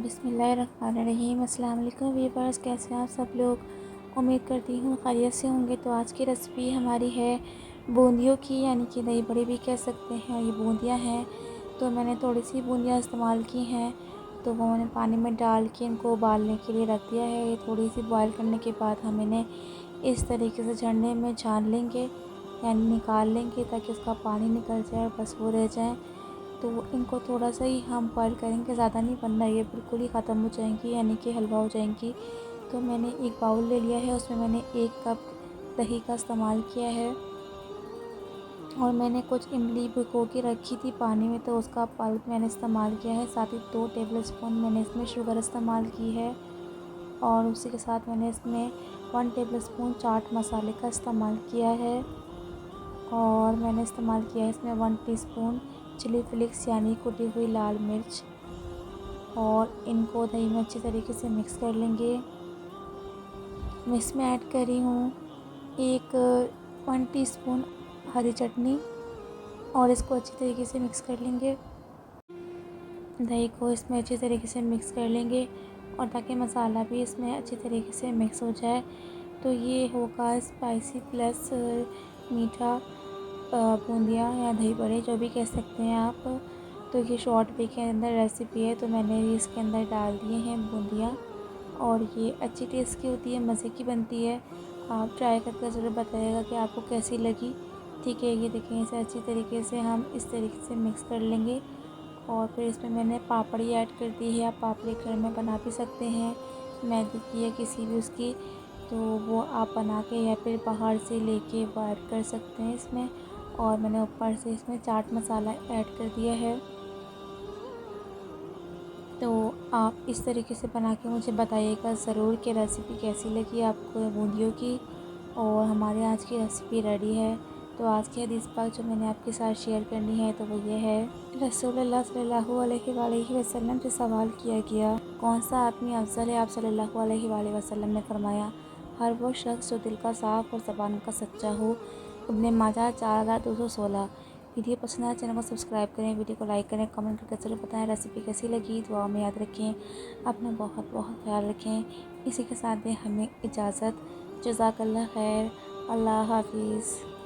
बिस्मिल्लाहिर्रहमानिर्रहीम। अस्सलाम वालेकुम व्यूअर्स, कैसे हैं आप सब लोग। उम्मीद करती हूँ खैरियत से होंगे। तो आज की रेसिपी हमारी है बूंदियों की, यानी कि दही बड़ी भी कह सकते हैं। ये बूंदियाँ हैं, तो मैंने थोड़ी सी बूंदियाँ इस्तेमाल की हैं, तो वो मैंने पानी में डाल के इनको उबालने के लिए रख दिया है। ये थोड़ी सी बॉयल करने के बाद हम इन्हें इस तरीके से झरने में छान लेंगे, यानी निकाल लेंगे, ताकि उसका पानी निकल जाए और बस वो रह जाए। तो इनको थोड़ा सा ही हम बॉयल करेंगे, ज़्यादा नहीं बनना, ये बिल्कुल ही ख़त्म हो जाएंगी, यानी कि हलवा हो जाएंगी। तो मैंने एक बाउल ले लिया है, उसमें मैंने 1 कप दही का इस्तेमाल किया है, और मैंने कुछ इमली भिगो के रखी थी पानी में, तो उसका पल्प मैंने इस्तेमाल किया है। साथ ही 2 टेबलस्पून मैंने इसमें शुगर इस्तेमाल की है, और उसी के साथ मैंने इसमें 1 टेबलस्पून चाट मसाले का इस्तेमाल किया है, और मैंने इस्तेमाल किया है इसमें 1 टीस्पून चिली फ्लेक्स, यानी कुटी हुई लाल मिर्च। और इनको दही में अच्छी तरीके से मिक्स कर लेंगे। मैं इसमें ऐड कर रही हूँ 1 टीस्पून हरी चटनी, और इसको अच्छी तरीके से मिक्स कर लेंगे। दही को इसमें अच्छी तरीके से मिक्स कर लेंगे, और ताकि मसाला भी इसमें अच्छी तरीके से मिक्स हो जाए। तो ये होगा स्पाइसी प्लस मीठा बूंदियाँ या दही बड़े, जो भी कह सकते हैं आप। तो ये शॉर्ट वे के अंदर रेसिपी है, तो मैंने इसके अंदर डाल दिए हैं बूंदियाँ, और ये अच्छी टेस्ट की होती है, मज़े की बनती है। आप ट्राई करके ज़रूर बताइएगा कि आपको कैसी लगी। ठीक है, ये देखें, इसे अच्छी तरीके से हम इस तरीके से मिक्स कर लेंगे। और फिर इसमें मैंने पापड़ी ऐड कर दी है। आप पापड़ी घर में बना भी सकते हैं, मैदे की या किसी भी उसकी, तो वो आप बना के या फिर बाहर से लेके वो ऐड कर सकते हैं इसमें। और मैंने ऊपर से इसमें चाट मसाला ऐड कर दिया है। तो आप इस तरीके से बना के मुझे बताइएगा ज़रूर कि रेसिपी कैसी लगी आपको बूंदियों की। और हमारे आज की रेसिपी रेडी है। तो आज की हदीस पाक जो मैंने आपके साथ शेयर करनी है, तो वो ये है, रसूलुल्लाह सल्लल्लाहु अलैहि वसल्लम से सवाल किया गया, कौन सा आदमी अफजल है। आप सल्लल्लाहु अलैहि वसल्लम ने फरमाया, हर वो शख्स जो दिल का साफ़ और ज़बान का सच्चा हो। इब्ने माजा 4216। वीडियो पसंद आए चैनल को सब्सक्राइब करें, वीडियो को लाइक करें, कमेंट करके ज़रूर बताएं रेसिपी कैसी लगी। दुआ में याद रखें, अपना बहुत बहुत ख्याल रखें। इसी के साथ दें हमें इजाज़त। जज़ाकल्लाह खैर। अल्लाह हाफिज़।